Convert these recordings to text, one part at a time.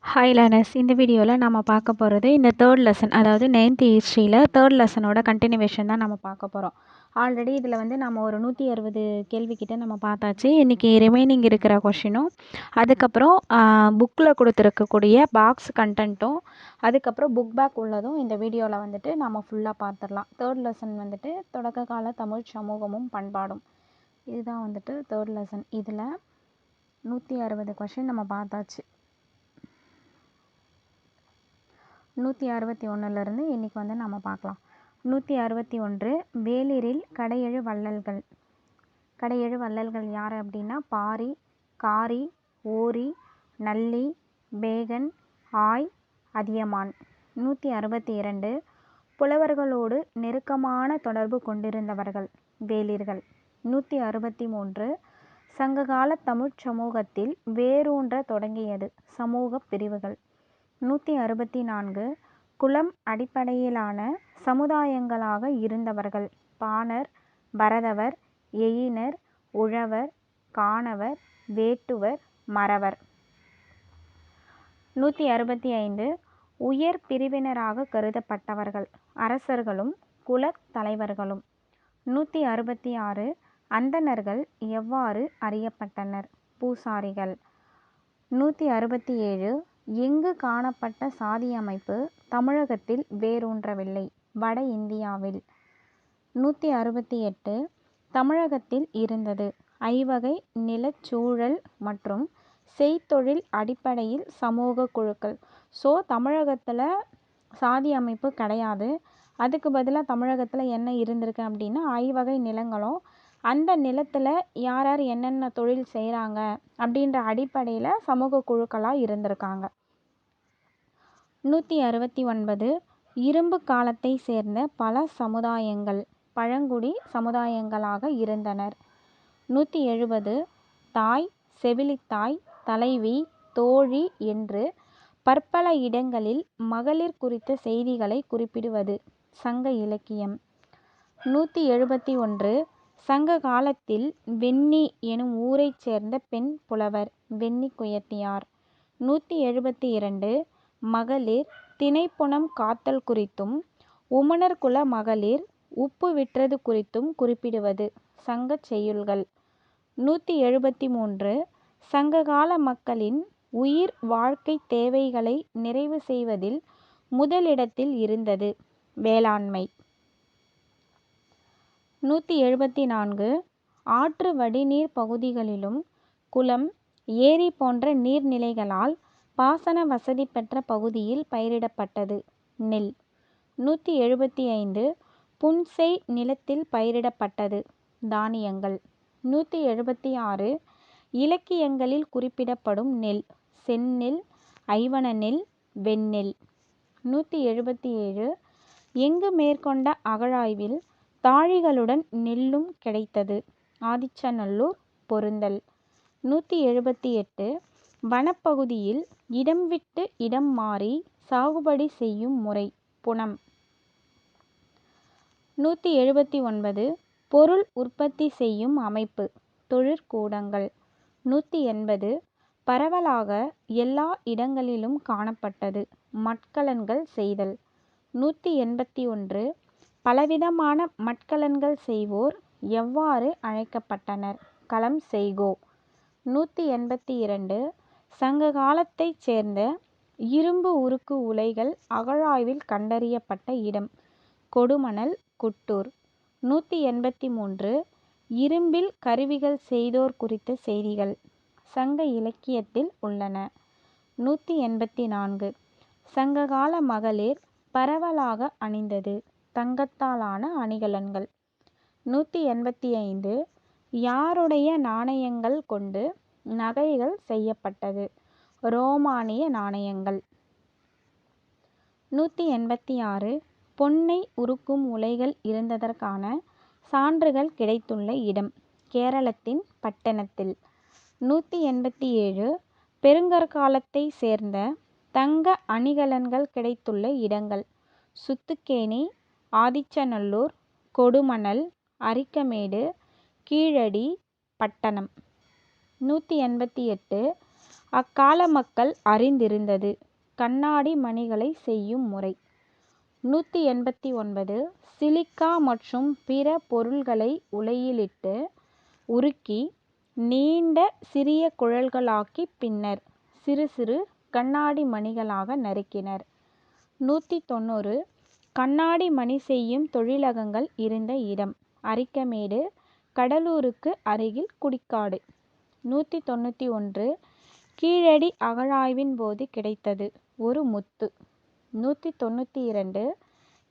Hi learners, இந்த வீடியோவில் நம்ம பார்க்க போகிறது இந்த தேர்ட் லெசன், அதாவது 9th ஹிஸ்ட்ரியில் தேர்ட் லெசனோட கண்டினியூவேஷன் தான் நம்ம பார்க்க போகிறோம். ஆல்ரெடி இதில் வந்து நம்ம ஒரு 160 கேள்விக்கிட்ட நம்ம பார்த்தாச்சு. இன்றைக்கி ரிமைனிங் இருக்கிற கொஷினும், அதுக்கப்புறம் புக்கில் கொடுத்துருக்கக்கூடிய பாக்ஸ் கண்டென்ட்டும், அதுக்கப்புறம் புக் பேக் உள்ளதும் இந்த வீடியோவில் வந்துட்டு நம்ம ஃபுல்லாக பார்த்துடலாம். தேர்ட் லெசன் வந்துட்டு தொடக்க கால தமிழ் சமூகமும் பண்பாடும், இதுதான் வந்துட்டு தேர்ட் லெசன். இதில் 160 கொஷின் நம்ம பார்த்தாச்சு. 161லேருந்து இன்றைக்கி வந்து நம்ம பார்க்கலாம். 161 வேளிரில் கடையெழு வள்ளல்கள். கடையெழு வள்ளல்கள் யார் அப்படின்னா பாரி, காரி, ஓரி, நல்லி, பேகன், ஆய், அதியமான். 162 புலவர்களோடு நெருக்கமான தொடர்பு கொண்டிருந்தவர்கள் வேளிர்கள். 163 சங்ககால தமிழ்ச் சமூகத்தில் வேரூன்ற தொடங்கியது சமூக பிரிவுகள். 164 குலம் அடிப்படையிலான சமுதாயங்களாக இருந்தவர்கள் பாணர், பரதவர், எயினர், உழவர், காணவர், வேட்டுவர், மறவர். 165 உயர் பிரிவினராக கருதப்பட்டவர்கள் அரசர்களும் குலத் தலைவர்களும். 166 அந்தணர்கள் எவ்வாறு அறியப்பட்டனர் பூசாரிகள். 167 எங்கு காணப்பட்ட சாதி அமைப்பு தமிழகத்தில் வேரூன்றவில்லை வட இந்தியாவில். 168 தமிழகத்தில் இருந்தது ஐவகை நிலச்சூழல் மற்றும் செய்தொழில் அடிப்படையில் சமூக குழுக்கள். ஸோ தமிழகத்தில் சாதி அமைப்பு கிடையாது. அதுக்கு பதிலாக தமிழகத்தில் என்ன இருந்திருக்கு அப்படின்னா ஐவகை நிலங்களும், அந்த நிலத்தில் யார் யார் என்னென்ன தொழில் செய்கிறாங்க அப்படின்ற அடிப்படையில் சமூக குழுக்களாக இருந்திருக்காங்க. 169 இரும்பு காலத்தை சேர்ந்த பல சமுதாயங்கள் பழங்குடி சமுதாயங்களாக இருந்தனர். 170 தாய், செவிலித்தாய், தலைவி, தோழி என்று பற்பல இடங்களில் மகளிர் குறித்த செய்திகளை குறிப்பிடுவது சங்க இலக்கியம். 171 சங்க காலத்தில் வெண்ணி எனும் ஊரைச் சேர்ந்த பெண் புலவர் வெண்ணி குயத்தியார். 172 மகளிர் திணைப்புனம் காத்தல் குறித்தும் உமணர் குல மகளிர் உப்பு விற்றது குறித்தும் குறிப்பிடுவது சங்கச் செய்யுள்கள். 173 சங்ககால மக்களின் உயிர் வாழ்க்கை தேவைகளை நிறைவு செய்வதில் முதலிடத்தில் இருந்தது வேளாண்மை. 174 ஆற்று வடிநீர் பகுதிகளிலும் குளம், ஏரி போன்ற நீர்நிலைகளால் பாசன வசதி பெற்ற பகுதியில் பயிரிடப்பட்டது நெல். 175 புன்செய் நிலத்தில் பயிரிடப்பட்டது தானியங்கள். 176 இலக்கியங்களில் குறிப்பிடப்படும் நெல் செந்நெல், ஐவன நெல், வெண்ணெல். 177 எங்கு மேற்கொண்ட அகழாய்வில் தாழிகளுடன் நெல்லும் கிடைத்தது ஆதிச்சநல்லூர், பொருந்தல். 178 வனப்பகுதியில் இடம் விட்டு இடம் மாறி சாகுபடி செய்யும் முறை புனம். 179 பொருள் உற்பத்தி செய்யும் அமைப்பு தொழிற்கூடங்கள். 180 பரவலாக எல்லா இடங்களிலும் காணப்பட்டது மட்கலன்கள் செய்தல். 181 பலவிதமான மட்கலன்கள் செய்வோர் எவ்வாறு அழைக்கப்பட்டனர் களம் செய்கோ. 182 சங்க காலத்தைச் சேர்ந்த இரும்பு உருக்கு உலைகள் அகழாய்வில் கண்டறியப்பட்ட இடம் கொடுமணல், குட்டூர். 183 இரும்பில் கருவிகள் செய்தோர் குறித்த செய்திகள் சங்க இலக்கியத்தில் உள்ளன. 184 சங்ககால மகளிர் பரவலாக அணிந்தது தங்கத்தாலான அணிகலன்கள். 185 யாருடைய நாணயங்கள் கொண்டு நகைகள் செய்யப்பட்டது ரோமானிய நாணயங்கள். 186 பொன்னை உருக்கும் உலைகள் இருந்ததற்கான சான்றுகள் கிடைத்துள்ள இடம் கேரளத்தின் பட்டணத்தில். 187 பெருங்கற்காலத்தை சேர்ந்த தங்க அணிகலன்கள் கிடைத்துள்ள இடங்கள் சுத்துக்கேணி, ஆதிச்சநல்லூர், கொடுமணல், அரிக்கமேடு, கீழடி, பட்டணம். 188 அக்கால மக்கள் அறிந்திருந்தது கண்ணாடி மணிகளை செய்யும் முறை. 189 சிலிக்கா மற்றும் பிற பொருள்களை உலையிலிட்டு உருக்கி நீண்ட சிறிய குழல்களாக்கி பின்னர் சிறு சிறு கண்ணாடி மணிகளாக நறுக்கினர். 190 கண்ணாடி மணி செய்யும் தொழிலகங்கள் இருந்த இடம் அரிக்கமேடு, கடலூருக்கு அருகில் குடிக்காடு. 191 கீழடி அகழாய்வின் போது கிடைத்தது ஒரு முத்து. 192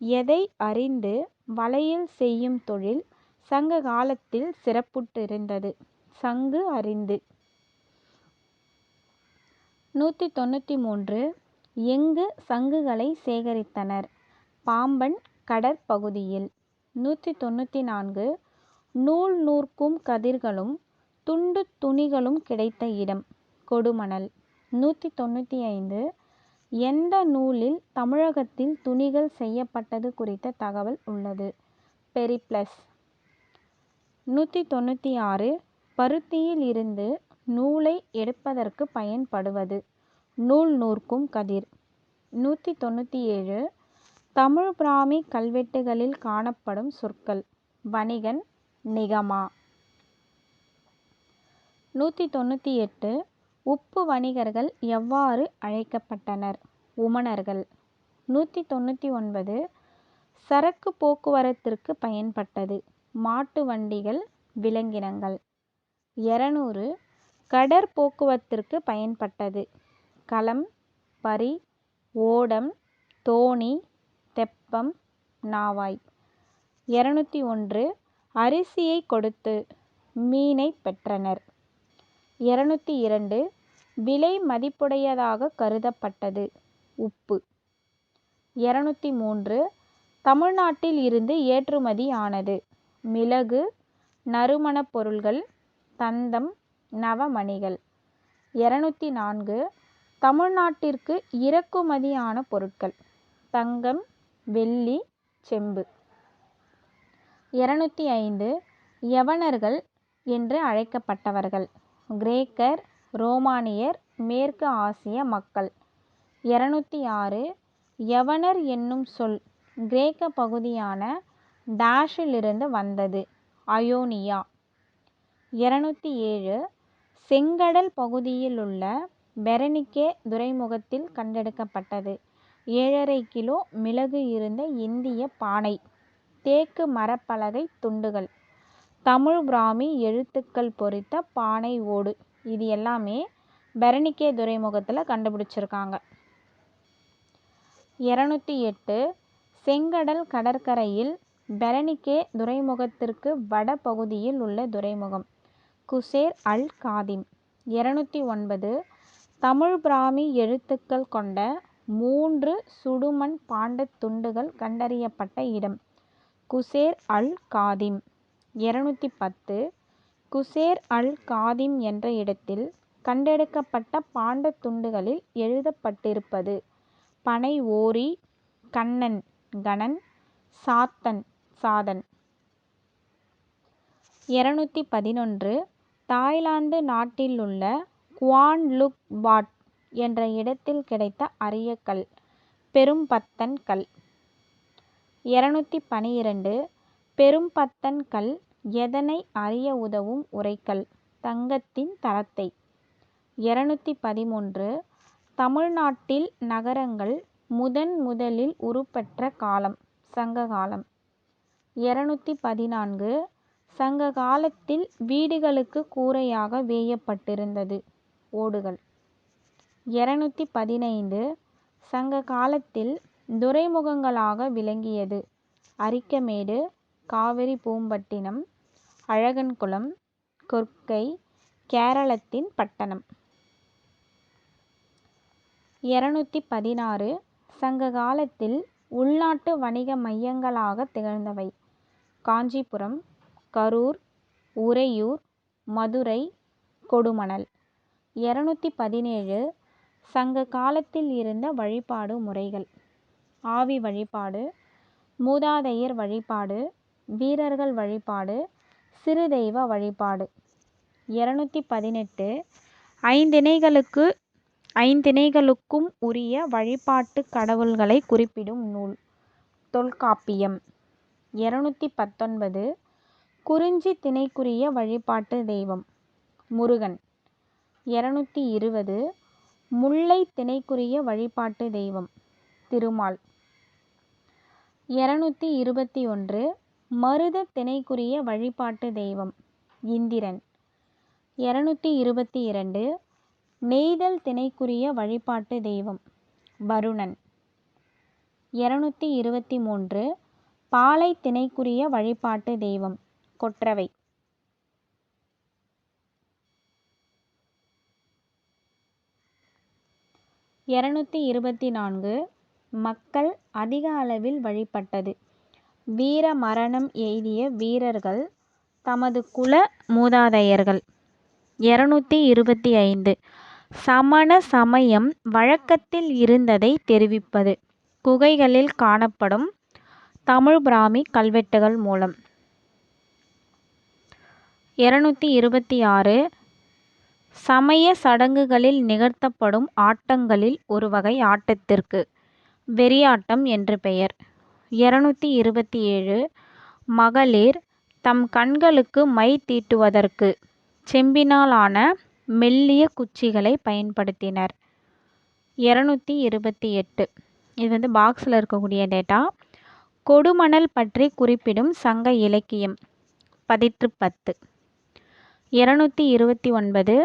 எதை அறிந்து வளையல் செய்யும் தொழில் சங்க காலத்தில் சிறப்புற்றிருந்தது சங்கு அறிந்து. 193 எங்கு சங்குகளை சேகரித்தனர் பாம்பன் கடற்பகுதியில். 194 நூல் நூற்கும் கதிர்களும் துண்டு துணிகளும் கிடைத்த இடம் கொடுமணல். 195 எந்த நூலில் தமிழகத்தில் துணிகள் செய்யப்பட்டது குறித்த தகவல் உள்ளது பெரிப்ளஸ். 196 பருத்தியில் இருந்து நூலை எடுப்பதற்கு பயன்படுவது நூல் நூற்கும் கதிர். 197 தமிழ் பிராமி கல்வெட்டுகளில் காணப்படும் சொற்கள் வணிகன், நிகமா. 198 உப்பு வணிகர்கள் எவ்வாறு அழைக்கப்பட்டனர் உமணர்கள். 199 சரக்கு போக்குவரத்திற்கு பயன்பட்டது மாட்டு வண்டிகள், விலங்கினங்கள். 200 கடற்போக்குவரத்திற்கு பயன்பட்டது கலம், பரி, ஓடம், தோணி, தெப்பம், நாவாய். 201 அரிசியை கொடுத்து மீனை பெற்றனர். 202 விலை மதிப்புடையதாக கருதப்பட்டது உப்பு. 203 தமிழ்நாட்டில் இருந்து ஏற்றுமதி ஆனது மிளகு, நறுமணப் பொருள்கள், தந்தம், நவமணிகள். 204 தமிழ்நாட்டிற்கு இறக்குமதியான பொருட்கள் தங்கம், வெள்ளி, செம்பு. 205 யவனர்கள் என்று அழைக்கப்பட்டவர்கள் கிரேக்கர், ரோமானியர், மேற்கு ஆசிய மக்கள். 206 யவனர் என்னும் சொல் கிரேக்க பகுதியான டேஷிலிருந்து வந்தது அயோனியா. 207 செங்கடல் பகுதியில் உள்ள பெரனிக்கே துறைமுகத்தில் கண்டெடுக்கப்பட்டது 7½ கிலோ மிளகு இருந்த இந்திய பானை, தேக்கு மரப்பலகை துண்டுகள், தமிழ் பிராமி எழுத்துக்கள் பொறித்த பானை ஓடு. இது எல்லாமே பெரனிக்கே துறைமுகத்தில் கண்டுபிடிச்சிருக்காங்க. 208 செங்கடல் கடற்கரையில் பெரனிக்கே துறைமுகத்திற்கு வட பகுதியில் உள்ள துறைமுகம் குசேர் அல் காதிம். 209 தமிழ் பிராமி எழுத்துக்கள் கொண்ட 3 சுடுமண் பாண்டத் துண்டுகள் கண்டறியப்பட்ட இடம் குசேர் அல் காதிம். 210 குசேர் அல் காதிம் என்ற இடத்தில் கண்டெடுக்கப்பட்ட பாண்டத் துண்டுகளில் எழுதப்பட்டிருப்பது பனை ஓரி, கண்ணன், கணன், சாத்தன், சாதன். 211 தாய்லாந்து நாட்டிலுள்ள குவான் லுக் பாட் என்ற இடத்தில் கிடைத்த அரிய கல் பெரும்பத்தன் கல். 212 பெரும்பத்தன் கல் எதனை அறிய உதவும் உரைக்கல் தங்கத்தின் தரத்தை. 213 தமிழ்நாட்டில் நகரங்கள் முதலில் உருப்பெற்ற காலம் சங்ககாலம். 214 சங்க காலத்தில் வீடுகளுக்கு கூரையாக வேயப்பட்டிருந்தது ஓடுகள். 215 சங்க காலத்தில் துறைமுகங்களாக விளங்கியது அரிக்கமேடு, காவிரி பூம்பட்டினம், அழகன்குளம், கொர்க்கை, கேரளத்தின் பட்டணம். 216 சங்க காலத்தில் உள்நாட்டு வணிக மையங்களாக திகழ்ந்தவை காஞ்சிபுரம், கரூர், உறையூர், மதுரை, கொடுமணல். 217 சங்க காலத்தில் இருந்த வழிபாடு முறைகள் ஆவி வழிபாடு, மூதாதையர் வழிபாடு, வீரர்கள் வழிபாடு, சிறு தெய்வ வழிபாடு. 218 ஐந்திணைகளுக்கும் உரிய வழிபாட்டு கடவுள்களை குறிப்பிடும் நூல் தொல்காப்பியம். 219 குறிஞ்சி திணைக்குரிய வழிபாட்டு தெய்வம் முருகன். 220 முல்லை திணைக்குரிய வழிபாட்டு தெய்வம் திருமால். 221 மருத திணைக்குரிய வழிபாட்டு தெய்வம் இந்திரன். 222 நெய்தல் திணைக்குரிய வழிபாட்டு தெய்வம் வருணன். 223 பாலை திணைக்குரிய வழிபாட்டு தெய்வம் கொற்றவை. 224 மக்கள் அதிக அளவில் வழிபட்டது வீர மரணம் எய்திய வீரர்கள் தமது குல மூதாதையர்கள். 225 சமண சமயம் வழக்கத்தில் இருந்ததை தெரிவிப்பது குகைகளில் காணப்படும் தமிழ் பிராமி கல்வெட்டுகள் மூலம். 226 சமய சடங்குகளில் நிகழ்த்தப்படும் ஆட்டங்களில் ஒரு வகை ஆட்டத்திற்கு வெறியாட்டம் என்று பெயர். 227 மகளிர் தம் கண்களுக்கு மை தீட்டுவதற்கு செம்பினால் ஆன மெல்லிய குச்சிகளை பயன்படுத்தினர். 228 இது பாக்ஸில் இருக்கக்கூடிய டேட்டா. கொடுமணல் பற்றி குறிப்பிடும் சங்க இலக்கியம் பதிற்று 10. 229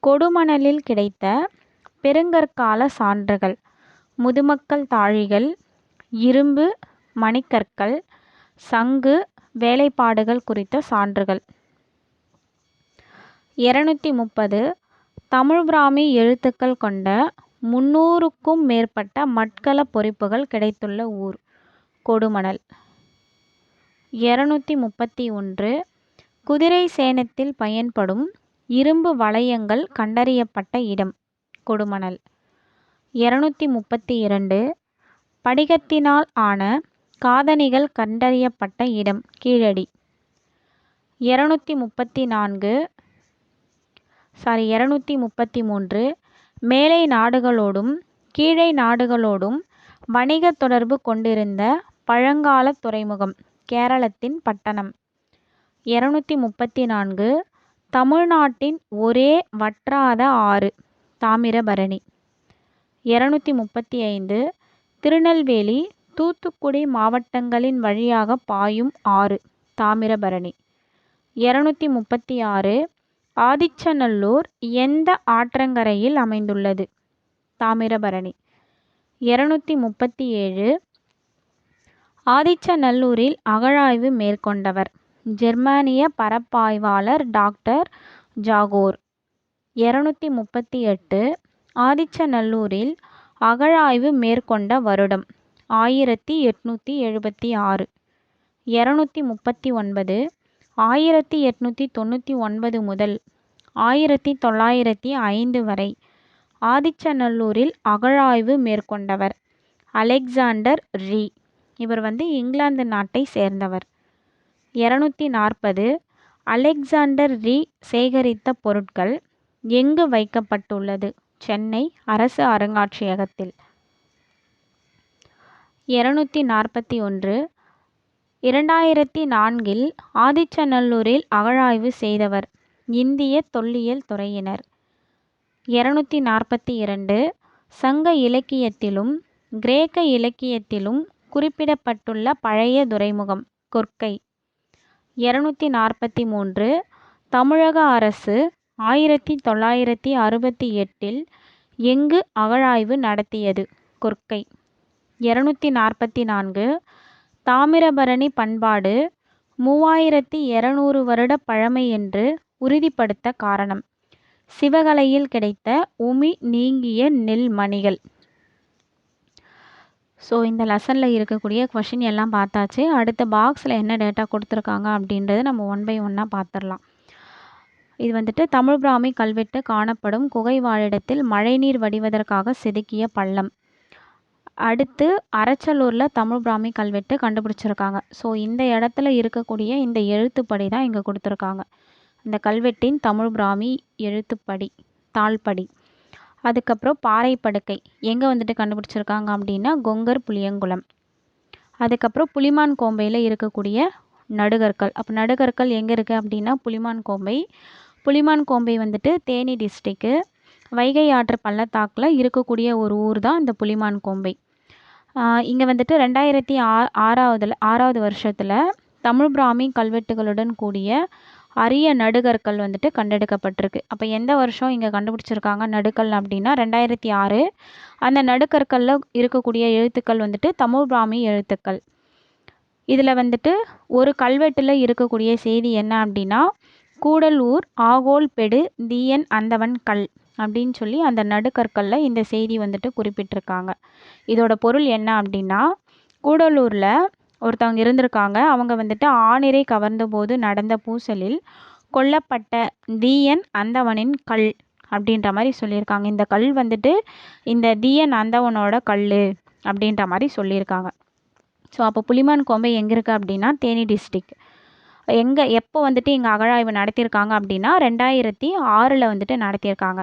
கொடுமணலில் கிடைத்த பெருங்கற்கால சான்றுகள் முதுமக்கள் தாழிகள் இரும்பு மணிக்கற்கள் சங்கு வேலைப்பாடுகள் குறித்த சான்றுகள். 230 தமிழ் பிராமி எழுத்துக்கள் கொண்ட 300க்கும் மேற்பட்ட மட்கல பொறிப்புகள் கிடைத்துள்ள ஊர் கொடுமணல். 231 குதிரை சேணத்தில் பயன்படும் இரும்பு வளையங்கள் கண்டறியப்பட்ட இடம் கொடுமணல். 232 படிகத்தினால் ஆன காதணிகள் கண்டறியப்பட்ட இடம் கீழடி. 233 மேலை நாடுகளோடும் கீழை நாடுகளோடும் வணிக தொடர்பு கொண்டிருந்த பழங்கால துறைமுகம் கேரளத்தின் பட்டணம். 234 தமிழ்நாட்டின் ஒரே வற்றாத ஆறு தாமிரபரணி. 235 திருநெல்வேலி தூத்துக்குடி மாவட்டங்களின் வழியாக பாயும் ஆறு தாமிரபரணி. 236 ஆதிச்சநல்லூர் எந்த ஆற்றங்கரையில் அமைந்துள்ளது தாமிரபரணி. 237 ஆதிச்சநல்லூரில் அகழாய்வு மேற்கொண்டவர் ஜெர்மானிய பரப்பாய்வாளர் டாக்டர் ஜாகோர். 238 ஆதிச்சநல்லூரில் அகழாய்வு மேற்கொண்ட வருடம் 1876. 239 1899 முதல் 1905 வரை ஆதிச்சநல்லூரில் அகழாய்வு மேற்கொண்டவர் அலெக்சாண்டர் ரீ. இவர் இங்கிலாந்து நாட்டை சேர்ந்தவர். 240 அலெக்சாண்டர் ரீ சேகரித்த பொருட்கள் எங்கு வைக்கப்பட்டுள்ளது சென்னை அரசு அருங்காட்சியகத்தில். 241 2004 ஆதிச்சநல்லூரில் அகழாய்வு செய்தவர் இந்திய தொல்லியல் துறையினர். 242 சங்க இலக்கியத்திலும் கிரேக்க இலக்கியத்திலும் குறிப்பிடப்பட்டுள்ள பழைய துறைமுகம் கொர்க்கை. 243 தமிழக அரசு 1968 எங்கு அகழாய்வு நடத்தியது கொர்க்கை. 244 தாமிரபரணி பண்பாடு 3200 வருட பழமை என்று உறுதிப்படுத்த காரணம் சிவகலையில் கிடைத்த உமி நீங்கிய நெல் மணிகள். ஸோ இந்த லெசனில் இருக்கக்கூடிய கொஷின் எல்லாம் பார்த்தாச்சு. அடுத்த பாக்ஸில் என்ன டேட்டா கொடுத்துருக்காங்க அப்படின்றது நம்ம ஒன் பை ஒன்னாக பார்த்துடலாம். இது தமிழ் பிராமி கல்வெட்டு காணப்படும் குகை வாழிடத்தில் மழைநீர் வடிவதற்காக செதுக்கிய பள்ளம். அடுத்து அரச்சலூரில் தமிழ் பிராமி கல்வெட்டு கண்டுபிடிச்சிருக்காங்க. ஸோ இந்த இடத்துல இருக்கக்கூடிய இந்த எழுத்துப்படி தான் இங்கே கொடுத்துருக்காங்க. இந்த கல்வெட்டின் தமிழ் பிராமி எழுத்துப்படி தாழ்படி. அதுக்கப்புறம் பாறை படுக்கை எங்கே வந்துட்டு கண்டுபிடிச்சிருக்காங்க அப்படின்னா கொங்கர் புளியங்குளம். அதுக்கப்புறம் புலிமான் கோம்பையில் இருக்கக்கூடிய நடுகற்கள். அப்போ நடுகற்கள் எங்கே இருக்குது அப்படின்னா புலிமான் கோம்பை. புலிமான் கோம்பை வந்துட்டு தேனி டிஸ்ட்ரிக்கு வைகை ஆற்று பள்ளத்தாக்கில் இருக்கக்கூடிய ஒரு ஊர் தான் இந்த புலிமான் கோம்பை. இங்கே வந்துட்டு 2006 வருஷத்தில் தமிழ் பிராமி கல்வெட்டுகளுடன் கூடிய அரிய நடுகற்கள் வந்துட்டு கண்டெடுக்கப்பட்டிருக்கு. அப்போ எந்த வருஷம் இங்கே கண்டுபிடிச்சிருக்காங்க நடுக்கல் அப்படின்னா 2006. அந்த நடுக்கற்களில் இருக்கக்கூடிய எழுத்துக்கள் வந்துட்டு தமிழ் பிராமி எழுத்துக்கள். இதில் வந்துட்டு ஒரு கல்வெட்டில் இருக்கக்கூடிய செய்தி என்ன அப்படின்னா கூடலூர் ஆகோல் பெடு தீயன் அந்தவன் கல் அப்படின்னு சொல்லி அந்த நடுக்கற்களில் இந்த செய்தி வந்துட்டு குறிப்பிட்டிருக்காங்க. இதோட பொருள் என்ன அப்படின்னா கூடலூரில் ஒருத்தவங்க இருந்திருக்காங்க. அவங்க வந்துட்டு ஆணிரை கவர்ந்த போது நடந்த பூசலில் கொல்லப்பட்ட தீயன் அந்தவனின் கல் அப்படின்ற மாதிரி சொல்லியிருக்காங்க. இந்த கல் வந்துட்டு இந்த தீயன் அந்தவனோட கல் அப்படின்ற மாதிரி சொல்லியிருக்காங்க. ஸோ அப்போ புலிமான் கோம்பை எங்கே இருக்குது அப்படின்னா தேனி டிஸ்ட்ரிக். எப்போ வந்துட்டு இங்கே அகழாய்வு நடத்தியிருக்காங்க அப்படின்னா 2006 வந்துட்டு நடத்தியிருக்காங்க.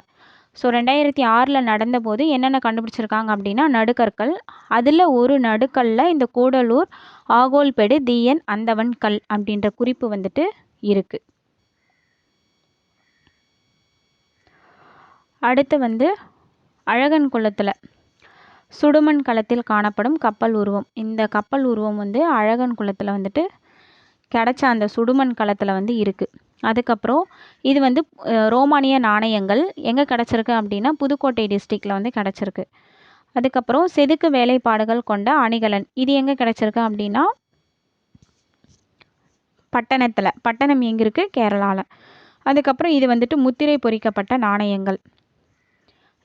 ஸோ 2006 நடந்தபோது என்னென்ன கண்டுபிடிச்சிருக்காங்க அப்படின்னா நடுக்கற்கள். அதில் ஒரு நடுக்கல்லில் இந்த கூடலூர் ஆகோல்பெடு தீயன் அந்தவன் கல் அப்படின்ற குறிப்பு வந்துட்டு இருக்குது. அடுத்து வந்து அழகன் குளத்தில் சுடுமண் களத்தில் காணப்படும் கப்பல் உருவம். இந்த கப்பல் உருவம் வந்து அழகன் குளத்தில் வந்துட்டு கிடைச்ச அந்த சுடுமண் களத்தில் வந்து இருக்குது. அதுக்கப்புறம் இது வந்து ரோமானிய நாணயங்கள் எங்கே கிடச்சிருக்கு அப்படின்னா புதுக்கோட்டை டிஸ்ட்ரிக்டில் வந்து கிடச்சிருக்கு. அதுக்கப்புறம் செதுக்கு வேலைப்பாடுகள் கொண்ட அணிகலன் இது எங்கே கிடச்சிருக்கு அப்படின்னா பட்டணம் எங்கே இருக்குது கேரளாவில். அதுக்கப்புறம் இது வந்துட்டு முத்திரை பொறிக்கப்பட்ட நாணயங்கள்.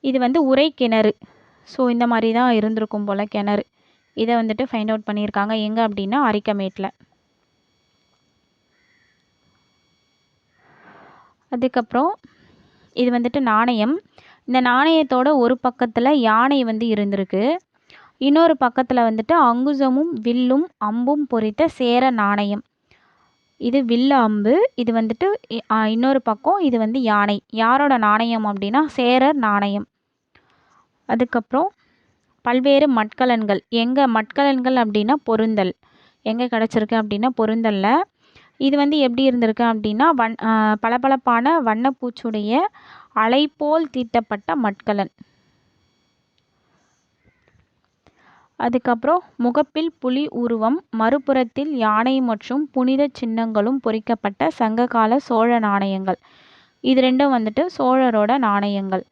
இது வந்து உரை கிணறு. ஸோ இந்த மாதிரி தான் இருந்திருக்கும் போல் கிணறு. இதை வந்துட்டு ஃபைண்ட் அவுட் பண்ணியிருக்காங்க எங்கே அப்படின்னா அரிக்கமேட்டில். அதுக்கப்புறம் இது வந்துட்டு நாணயம். இந்த நாணயத்தோட ஒரு பக்கத்தில் யானை வந்து இருந்திருக்கு. இன்னொரு பக்கத்தில் வந்துட்டு அங்குசமும் வில்லும் அம்பும் பொறித்த சேர நாணயம். இது வில்லு அம்பு. இது வந்துட்டு இன்னொரு பக்கம் இது வந்து யானை. யாரோட நாணயம் அப்படின்னா சேரர் நாணயம். அதுக்கப்புறம் பல்வேறு மட்கலன்கள் எங்கே மட்கலன்கள் அப்படின்னா பொருந்தல் எங்கே கிடச்சிருக்கு அப்படின்னா பொருந்தலில். இது வந்து எப்படி இருந்திருக்கு அப்படின்னா பளபளப்பான வண்ணப்பூச்சுடைய அலைப்போல் தீட்டப்பட்ட மட்கலன். அதுக்கப்புறம் முகப்பில் புலி உருவம் மறுபுறத்தில் யானை மற்றும் புனித சின்னங்களும் பொறிக்கப்பட்ட சங்ககால சோழ நாணயங்கள். இது ரெண்டும் வந்துட்டு சோழரோட நாணயங்கள்.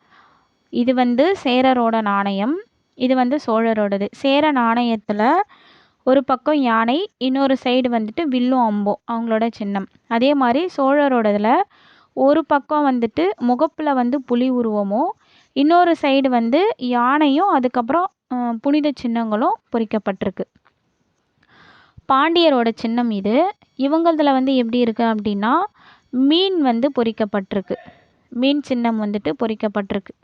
இது வந்து சேரரோட நாணயம். இது வந்து சோழரோடது. சேர நாணயத்தில் ஒரு பக்கம் யானை இன்னொரு சைடு வந்துட்டு வில்லும் அம்பும் அவங்களோட சின்னம். அதே மாதிரி சோழரோடதில் ஒரு பக்கம் வந்துட்டு முகப்பில் வந்து புலி உருவமும் இன்னொரு சைடு வந்து யானையும் அதுக்கப்புறம் புனித சின்னங்களும் பொறிக்கப்பட்டிருக்கு. பாண்டியரோட சின்னம் இது. இவங்களதில் வந்து எப்படி இருக்குது அப்படின்னா மீன் வந்து பொறிக்கப்பட்டிருக்கு. மீன் சின்னம் வந்துட்டு பொறிக்கப்பட்டிருக்கு.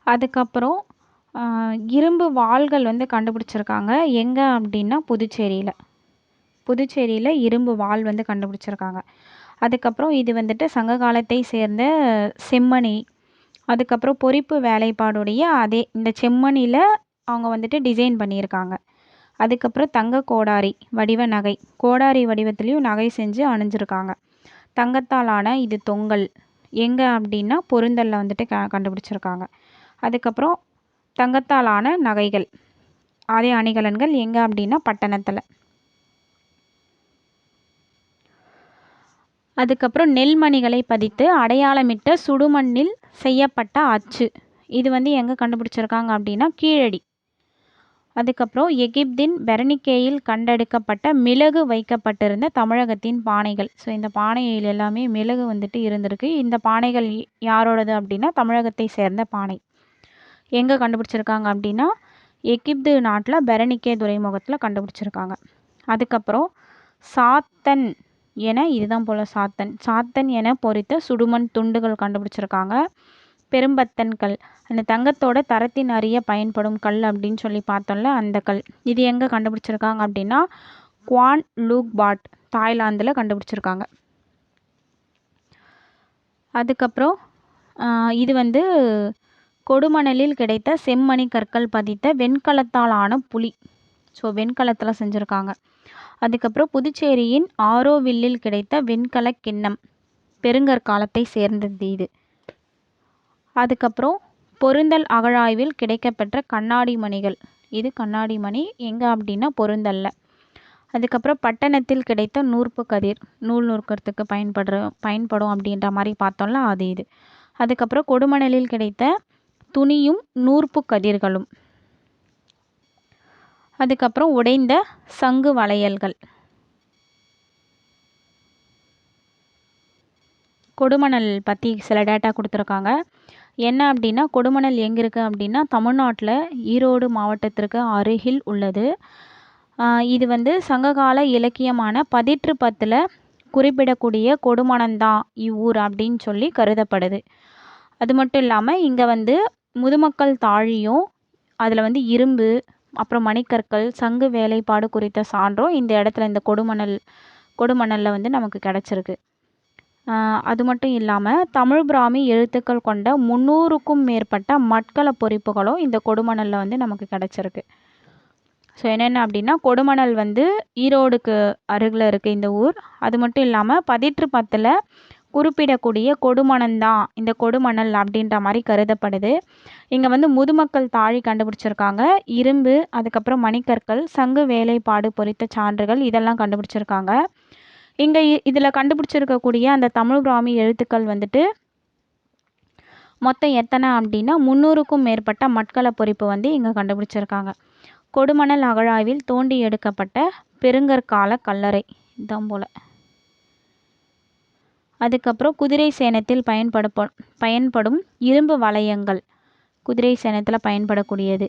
அதுக்கப்புறம் இரும்பு வாள்கள் வந்து கண்டுபிடிச்சிருக்காங்க எங்கே அப்படின்னா புதுச்சேரியில் இரும்பு வாள் வந்து கண்டுபிடிச்சிருக்காங்க. அதுக்கப்புறம் இது வந்துட்டு சங்க காலத்தை சேர்ந்த செம்மணி. அதுக்கப்புறம் பொறிப்பு வேலைப்பாடுடைய இந்த செம்மணியில் அவங்க வந்துட்டு டிசைன் பண்ணியிருக்காங்க. அதுக்கப்புறம் தங்க கோடாரி வடிவ நகை. கோடாரி வடிவத்துலேயும் நகை செஞ்சு அணிஞ்சிருக்காங்க. தங்கத்தாலான இது தொங்கல் எங்கே அப்படின்னா பொருந்தலில் வந்துட்டு கண்டுபிடிச்சிருக்காங்க. அதுக்கப்புறம் தங்கத்தாலான நகைகள் அதே அணிகலன்கள் எங்கே அப்படின்னா பட்டணத்தில். அதுக்கப்புறம் நெல்மணிகளை பதித்து அடையாளமிட்ட சுடுமண்ணில் செய்யப்பட்ட அச்சு. இது வந்து எங்கே கண்டுபிடிச்சிருக்காங்க அப்படின்னா கீழடி. அதுக்கப்புறம் எகிப்தின் பெர்னிக்கேயில் கண்டெடுக்கப்பட்ட மிளகு வைக்கப்பட்டிருந்த தமிழகத்தின் பானைகள். ஸோ இந்த பானையில் எல்லாமே மிளகு வந்துட்டு இருந்திருக்கு. இந்த பானைகள் யாரோடது அப்படின்னா தமிழகத்தை சேர்ந்த பானை. எங்கே கண்டுபிடிச்சிருக்காங்க அப்படின்னா எகிப்து நாட்டில் பெர்னிக்கே துறைமுகத்தில் கண்டுபிடிச்சிருக்காங்க. அதுக்கப்புறம் சாத்தன் என இதுதான் போல் சாத்தன் என பொறித்த சுடுமண் துண்டுகள் கண்டுபிடிச்சிருக்காங்க. பெரும்பத்தன் கல் அந்த தங்கத்தோட தரத்தின் அறிய பயன்படும் கல் அப்படின்னு சொல்லி பார்த்தோம்ல அந்த கல். இது எங்கே கண்டுபிடிச்சிருக்காங்க அப்படின்னா குவான் லூக் பாட் தாய்லாந்தில் கண்டுபிடிச்சிருக்காங்க. அதுக்கப்புறம் இது வந்து கொடுமணலில் கிடைத்த செம்மணி கற்கள் பதித்த வெண்கலத்தால் ஆன புலி. ஸோ வெண்கலத்தில் செஞ்சுருக்காங்க. அதுக்கப்புறம் புதுச்சேரியின் ஆரோவில்லில் கிடைத்த வெண்கல கிண்ணம் பெருங்கற்காலத்தை சேர்ந்தது இது. அதுக்கப்புறம் பொருந்தல் அகழாய்வில் கிடைக்கப்பெற்ற கண்ணாடி மணிகள். இது கண்ணாடி மணி எங்கே அப்படின்னா பொருந்தல்ல. அதுக்கப்புறம் பட்டணத்தில் கிடைத்த நூற்பு கதிர், நூல் நூற்கிறதுக்கு பயன்படும் அப்படின்ற மாதிரி பார்த்தோம்ல, அது இது. அதுக்கப்புறம் கொடுமணலில் கிடைத்த துணியும் நூற்பு கதிர்களும். அதுக்கப்புறம் உடைந்த சங்கு வளையல்கள். கொடுமணல் பற்றி சில டேட்டா கொடுத்துருக்காங்க. என்ன அப்படின்னா கொடுமணல் எங்கே இருக்குது அப்படின்னா தமிழ்நாட்டில் ஈரோடு மாவட்டத்திற்கு அருகில் உள்ளது. இது வந்து சங்ககால இலக்கியமான பதிற்று 10ல் குறிப்பிடக்கூடிய கொடுமணந்தான் இவ்வூர் அப்படின்னு சொல்லி கருதப்படுது. அது மட்டும் இல்லாமல் இங்கே வந்து முதுமக்கள் தாழியும் அதில் வந்து இரும்பு அப்புறம் மணிக்கற்கள் சங்கு வேலைப்பாடு குறித்த சான்றும் இந்த இடத்துல இந்த கொடுமணலில் வந்து நமக்கு கிடச்சிருக்கு. அது மட்டும் இல்லாமல் தமிழ் பிராமி எழுத்துக்கள் கொண்ட 300க்கும் மேற்பட்ட மட்கல பொறிப்புகளும் இந்த கொடுமணலில் வந்து நமக்கு கிடச்சிருக்கு. ஸோ என்னென்ன அப்படின்னா கொடுமணல் வந்து ஈரோடுக்கு அருகில் இருக்குது இந்த ஊர். அது மட்டும் இல்லாமல் பதிற்று 10ல் குறிப்பிடக்கூடிய கொடுமணந்தான் இந்த கொடுமணல் அப்படின்ற மாதிரி கருதப்படுது. இங்கே வந்து முதுமக்கள் தாழி கண்டுபிடிச்சிருக்காங்க. இரும்பு அதுக்கப்புறம் மணிக்கற்கள் சங்கு வேலைப்பாடு பொறித்த சான்றுகள் இதெல்லாம் கண்டுபிடிச்சிருக்காங்க. இங்கே இதில் கண்டுபிடிச்சிருக்கக்கூடிய அந்த தமிழ் பிராமி எழுத்துக்கள் வந்துட்டு மொத்தம் எத்தனை அப்படின்னா 300க்கும் மேற்பட்ட மட்கல பொறிப்பு வந்து இங்கே கண்டுபிடிச்சிருக்காங்க. கொடுமணல் அகழாய்வில் தோண்டி எடுக்கப்பட்ட பெருங்கற்கால கல்லறை இதான் போல். அதுக்கப்புறம் குதிரை சேணத்தில் பயன்படும் இரும்பு வளையங்கள், குதிரை சேணத்தில் பயன்படக்கூடியது,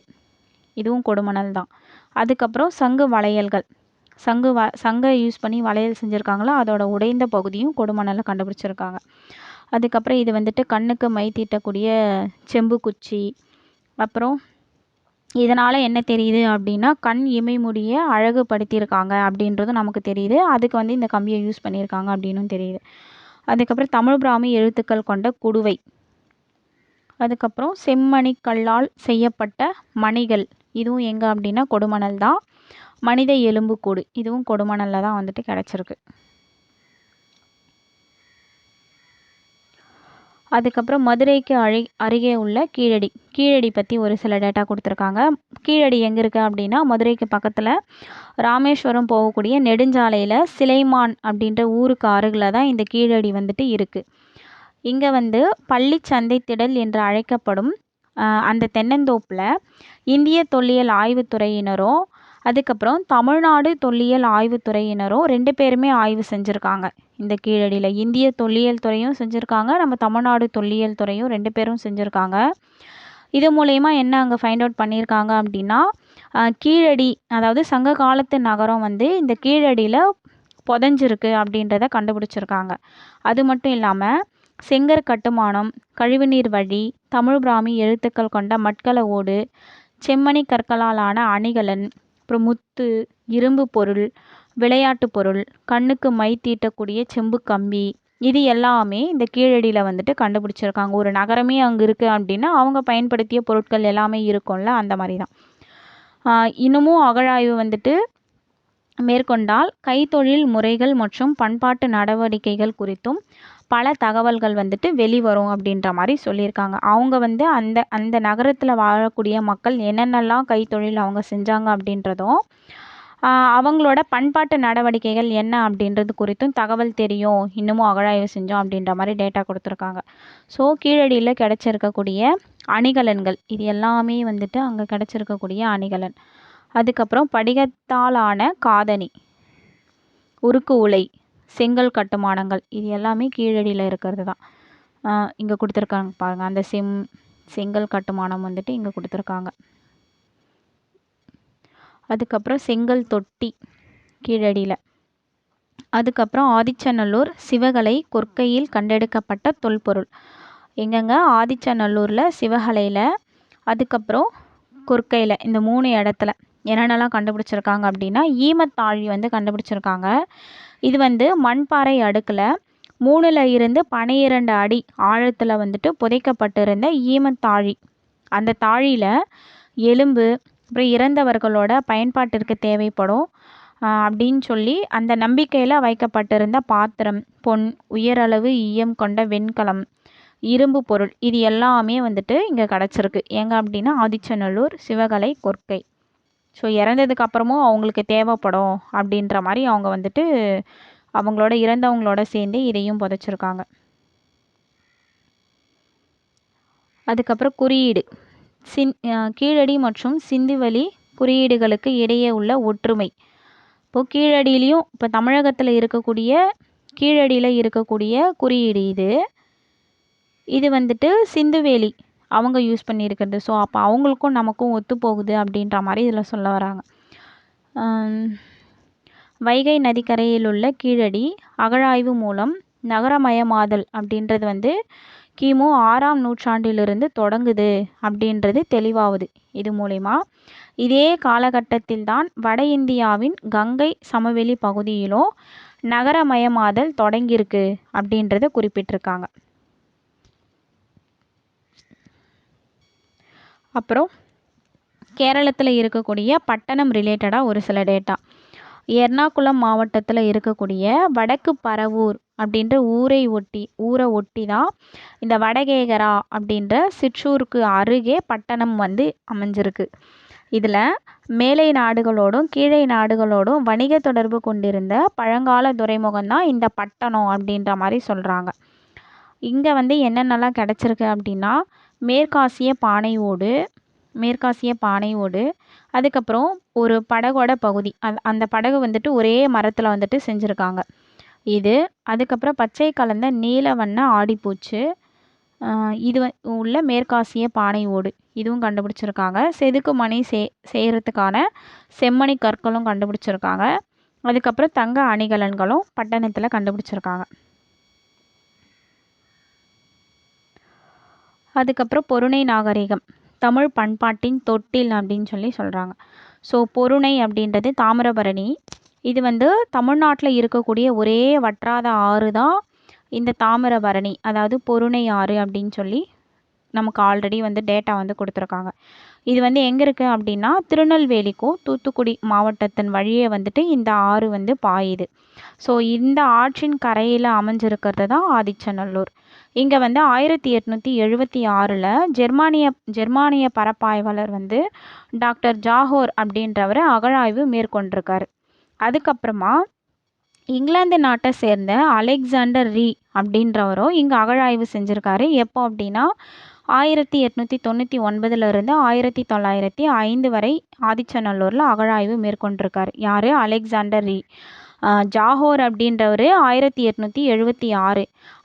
இதுவும் கொடுமணல் தான். அதுக்கப்புறம் சங்கு வளையல்கள், சங்கை யூஸ் பண்ணி வளையல் செஞ்சுருக்காங்களோ அதோட உடைந்த பகுதியும் கொடுமணலில் கண்டுபிடிச்சிருக்காங்க. அதுக்கப்புறம் இது வந்துட்டு கண்ணுக்கு மை தீட்டக்கூடிய செம்பு குச்சி. அப்புறம் இதனால் என்ன தெரியுது அப்படின்னா கண் இமை முடிய அழகுபடுத்தியிருக்காங்க அப்படின்றதும் நமக்கு தெரியுது. அதுக்கு வந்து இந்த கம்பியை யூஸ் பண்ணியிருக்காங்க அப்படின்னும் தெரியுது. அதுக்கப்புறம் தமிழ் பிராமி எழுத்துக்கள் கொண்ட குடுவை. அதுக்கப்புறம் செம்மணி கல்லால் செய்யப்பட்ட மணிகள், இதுவும் எங்கே அப்படின்னா கொடுமணல் தான். மனித எலும்புக்கூடு, இதுவும் கொடுமணலில் தான் வந்துட்டு கிடச்சிருக்கு. அதுக்கப்புறம் மதுரைக்கு அருகே உள்ள கீழடி பற்றி ஒரு சில டேட்டா கொடுத்துருக்காங்க. கீழடி எங்கே இருக்குது அப்படின்னா மதுரைக்கு பக்கத்தில் ராமேஸ்வரம் போகக்கூடிய நெடுஞ்சாலையில் சிலைமான் அப்படின்ற ஊருக்கு அருகில் தான் இந்த கீழடி வந்துட்டு இருக்குது. இங்கே வந்து பள்ளி சந்தை திடல் என்று அழைக்கப்படும் அந்த தென்னந்தோப்பில் இந்திய தொல்லியல் ஆய்வுத்துறையினரும் அதுக்கப்புறம் தமிழ்நாடு தொல்லியல் ஆய்வுத்துறையினரும் 2 பேருமே ஆய்வு செஞ்சுருக்காங்க. இந்த கீழடியில் இந்திய தொல்லியல் துறையும் செஞ்சுருக்காங்க, நம்ம தமிழ்நாடு தொல்லியல் துறையும் 2 பேரும் செஞ்சுருக்காங்க. இது மூலயமா என்ன அங்கே ஃபைண்ட் அவுட் பண்ணியிருக்காங்க அப்படின்னா கீழடி அதாவது சங்க காலத்து நகரம் வந்து இந்த கீழடியில் புதஞ்சிருக்கு அப்படின்றத கண்டுபிடிச்சிருக்காங்க. அது மட்டும் இல்லாமல் செங்கற் கட்டுமானம், கழிவுநீர் வழி, தமிழ் பிராமி எழுத்துக்கள் கொண்ட மட்கல ஓடு, செம்மணி கற்களாலான அணிகலன், அப்புறம் முத்து, இரும்பு பொருள், விளையாட்டு பொருள், கண்ணுக்கு மை தீட்டக்கூடிய செம்பு கம்பி, இது எல்லாமே இந்த கீழடியில் வந்துட்டு கண்டுபிடிச்சிருக்காங்க. ஒரு நகரமே அங்கே இருக்குது அப்படின்னா அவங்க பயன்படுத்திய பொருட்கள் எல்லாமே இருக்கும்ல, அந்த மாதிரி தான். இன்னமும் அகழாய்வு வந்துட்டு மேற்கொண்டால் கைத்தொழில் முறைகள் மற்றும் பண்பாட்டு நடவடிக்கைகள் குறித்தும் பல தகவல்கள் வந்துட்டு வெளிவரும் அப்படின்ற மாதிரி சொல்லியிருக்காங்க. அவங்க வந்து அந்த நகரத்தில் வாழக்கூடிய மக்கள் என்னென்னலாம் கைத்தொழில் அவங்க செஞ்சாங்க அப்படின்றதும் அவங்களோட பண்பாட்டு நடவடிக்கைகள் என்ன அப்படின்றது குறித்தும் தகவல் தெரியும், இன்னமும் அகழாய்வு செஞ்சோம் அப்படின்ற மாதிரி டேட்டா கொடுத்துருக்காங்க. ஸோ கீழடியில் கிடச்சிருக்கக்கூடிய அணிகலன்கள் இது எல்லாமே வந்துட்டு அங்கே கிடச்சிருக்கக்கூடிய அணிகலன். அதுக்கப்புறம் படிகத்தாலான காதணி, உருக்கு உலை, செங்கல் கட்டுமானங்கள், இது எல்லாமே கீழடியில் இருக்கிறது தான். இங்கே கொடுத்துருக்காங்க பாருங்கள், அந்த செங்கல் கட்டுமானம் வந்துட்டு இங்கே கொடுத்துருக்காங்க. அதுக்கப்புறம் செங்கல் தொட்டி கீழடியில். அதுக்கப்புறம் ஆதிச்சநல்லூர் சிவகலை கொற்கையில் கண்டெடுக்கப்பட்ட தொல்பொருள் எங்கெங்க ஆதிச்சநல்லூரில், சிவகலையில், அதுக்கப்புறம் கொற்கையில், இந்த 3 இடத்துல என்னென்னலாம் கண்டுபிடிச்சிருக்காங்க அப்படின்னா ஈமத்தாழி வந்து கண்டுபிடிச்சிருக்காங்க. இது வந்து மண்பாறை அடுக்கில் 3ல் இருந்து 12 அடி ஆழத்தில் வந்துட்டு புதைக்கப்பட்டிருந்த ஈமத்தாழி. அந்த தாழியில் எலும்பு அப்புறம் இறந்தவர்களோட பயன்பாட்டிற்கு தேவைப்படும் அப்படின்னு சொல்லி அந்த நம்பிக்கையில் வைக்கப்பட்டிருந்த பாத்திரம், பொன், உயரளவு ஈயம் கொண்ட வெண்கலம், இரும்பு பொருள், இது எல்லாமே வந்துட்டு இங்கே கிடச்சிருக்கு. எங்கே அப்படின்னா ஆதிச்சநல்லூர் சிவகலை கொற்கை. ஸோ இறந்ததுக்கு அப்புறமும் அவங்களுக்கு தேவைப்படும் அப்படின்ற மாதிரி அவங்க வந்துட்டு அவங்களோட இறந்தவங்களோட சேர்ந்து இதையும் புதைச்சிருக்காங்க. அதுக்கப்புறம் குறியீடு. கீழடி மற்றும் சிந்துவெளி குறியீடுகளுக்கு இடையே உள்ள ஒற்றுமை. இப்போது கீழடியிலையும் இப்போ தமிழகத்தில் இருக்கக்கூடிய கீழடியில் இருக்கக்கூடிய குறியீடு இது வந்துட்டு சிந்துவெளி அவங்க யூஸ் பண்ணியிருக்கிறது. ஸோ அப்போ அவங்களுக்கும் நமக்கும் ஒத்து போகுது அப்படின்ற மாதிரி இதில் சொல்ல வராங்க. வைகை நதிக்கரையில் உள்ள கீழடி அகழாய்வு மூலம் நகரமயமாதல் அப்படின்றது வந்து கிமு 6ஆம் நூற்றாண்டிலிருந்து தொடங்குது அப்படின்றது தெளிவாகுது. இது மூலயமா இதே காலகட்டத்தில் தான் வட இந்தியாவின் கங்கை சமவெளி பகுதியிலும் நகரமயமாதல் தொடங்கியிருக்கு அப்படின்றத குறிப்பிட்டிருக்காங்க. அப்புறம் கேரளத்தில் இருக்கக்கூடிய பட்டணம் ரிலேட்டடாக ஒரு சில டேட்டா. எர்ணாகுளம் மாவட்டத்தில் இருக்கக்கூடிய வடக்கு பரவூர் அப்படின்ற ஊரை ஒட்டி தான் இந்த வடகேகரா அப்படின்ற சிற்றூருக்கு அருகே பட்டணம் வந்து அமைஞ்சிருக்கு. இதில் மேலை நாடுகளோடும் கீழே நாடுகளோடும் வணிக தொடர்பு கொண்டிருந்த பழங்கால துறைமுகம் தான் இந்த பட்டணம் அப்படின்ற மாதிரி சொல்கிறாங்க. இங்கே வந்து என்னென்னலாம் கிடச்சிருக்கு அப்படின்னா மேற்காசிய பானை ஓடு, அதுக்கப்புறம் ஒரு படகோட பகுதி, அந்த படகு வந்துட்டு ஒரே மரத்தில் வந்துட்டு செஞ்சுருக்காங்க இது. அதுக்கப்புறம் பச்சை கலந்த நீல வண்ண ஆடிப்பூச்சு, இது உள்ள மேற்காசிய பானை ஓடு, இதுவும் கண்டுபிடிச்சிருக்காங்க. செதுக்கு மணி செய்கிறதுக்கான செம்மணி கற்களும் கண்டுபிடிச்சிருக்காங்க. அதுக்கப்புறம் தங்க அணிகலன்களும் பட்டணத்தில் கண்டுபிடிச்சிருக்காங்க. அதுக்கப்புறம் பொருணை நாகரிகம் தமிழ் பண்பாட்டின் தொட்டில் அப்படின்னு சொல்லி சொல்கிறாங்க. ஸோ பொருணை அப்படின்றது தாமிரபரணி. இது வந்து தமிழ்நாட்டில் இருக்கக்கூடிய ஒரே வற்றாத ஆறு தான் இந்த தாமிரபரணி, அதாவது பொருணை ஆறு அப்படின்னு சொல்லி நமக்கு ஆல்ரெடி வந்து டேட்டா வந்து கொடுத்துருக்காங்க. இது வந்து எங்கே இருக்குது அப்படின்னா திருநெல்வேலிக்கும் தூத்துக்குடி மாவட்டத்தின் வழியே வந்துட்டு இந்த ஆறு வந்து பாயுது. ஸோ இந்த ஆற்றின் கரையில் அமைஞ்சிருக்கிறது தான் ஆதிச்சநல்லூர். இங்கே வந்து 1876 ஜெர்மானிய பரப்பாய்வாளர் வந்து டாக்டர் ஜாஹோர் அப்படின்றவர் அகழாய்வு மேற்கொண்டிருக்காரு. அதுக்கப்புறமா இங்கிலாந்து நாட்டை சேர்ந்த அலெக்சாண்டர் ரீ அப்படின்றவரும் இங்கே அகழாய்வு செஞ்சுருக்காரு. எப்போ அப்படின்னா 1899 1905 வரை ஆதிச்சநல்லூரில் அகழாய்வு மேற்கொண்டிருக்காரு. யார்? அலெக்சாண்டர் ரீ. ஜாஹோர் அப்படின்றவர் 1876,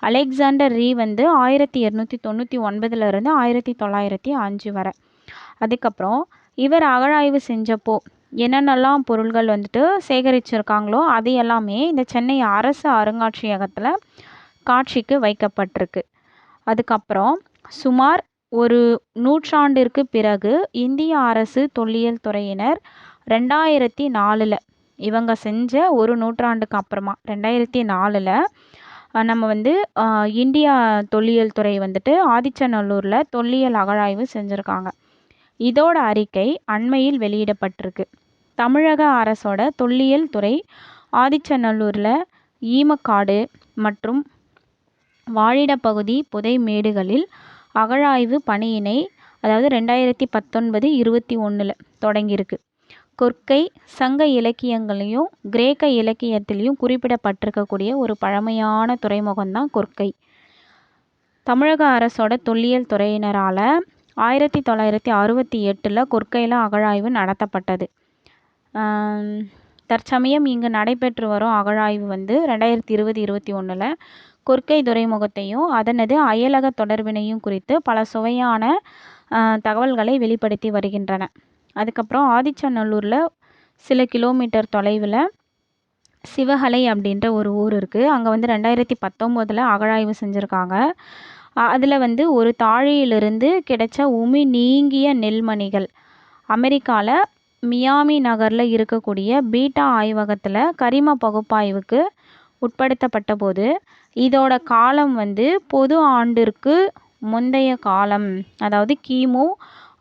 அலெக்சாண்டர் ரீ வந்து 1899 1905 வரை. அதுக்கப்புறம் இவர் அகழாய்வு செஞ்சப்போ என்னென்னலாம் பொருள்கள் வந்துட்டு சேகரிச்சிருக்காங்களோ அது எல்லாமே இந்த சென்னை அரசு அருங்காட்சியகத்தில் காட்சிக்கு வைக்கப்பட்டிருக்கு. அதுக்கப்புறம் சுமார் ஒரு நூற்றாண்டிற்கு பிறகு இந்திய அரசு தொல்லியல் துறையினர் 2004 இவங்க செஞ்ச ஒரு நூற்றாண்டுக்கு அப்புறமா 2004 நம்ம வந்து இந்தியா தொல்லியல் துறை வந்துட்டு ஆதிச்சநல்லூரில் தொல்லியல் அகழாய்வு செஞ்சுருக்காங்க. இதோட அறிக்கை அண்மையில் வெளியிடப்பட்டிருக்கு. தமிழக அரசோட தொல்லியல் துறை ஆதிச்சநல்லூரில் ஈமக்காடு மற்றும் வாழிடப்பகுதி புதைமேடுகளில் அகழாய்வு பணியினை அதாவது 2019-21 தொடங்கியிருக்கு. கொற்கை சங்க இலக்கியங்களையும் கிரேக்க இலக்கியத்திலையும் குறிப்பிடப்பட்டிருக்கக்கூடிய ஒரு பழமையான துறைமுகம்தான் கொற்கை. தமிழக அரசோட தொல்லியல் துறையினரால் 1968 கொற்கையில் அகழாய்வு நடத்தப்பட்டது. தற்சமயம் இங்கு நடைபெற்று வரும் அகழாய்வு வந்து 2020-21 கொற்கை துறைமுகத்தையும் அதனது அயலக தொடர்பினையும் குறித்து பல சுவையான தகவல்களை வெளிப்படுத்தி வருகின்றன. அதுக்கப்புறம் ஆதிச்சநல்லூரில் சில கிலோமீட்டர் தொலைவில் சிவகலை அப்படின்ற ஒரு ஊர் இருக்குது. அங்கே வந்து 2019 அகழாய்வு செஞ்சுருக்காங்க. அதில் வந்து ஒரு தாழியிலிருந்து கிடைச்ச உமி நீங்கிய நெல்மணிகள் அமெரிக்காவில் மியாமி நகரில் இருக்கக்கூடிய பீட்டா ஆய்வகத்தில் கரிம பகுப்பாய்வுக்கு உட்படுத்தப்பட்ட போது இதோட காலம் வந்து பொது ஆண்டிற்கு முந்தைய காலம், அதாவது கிமு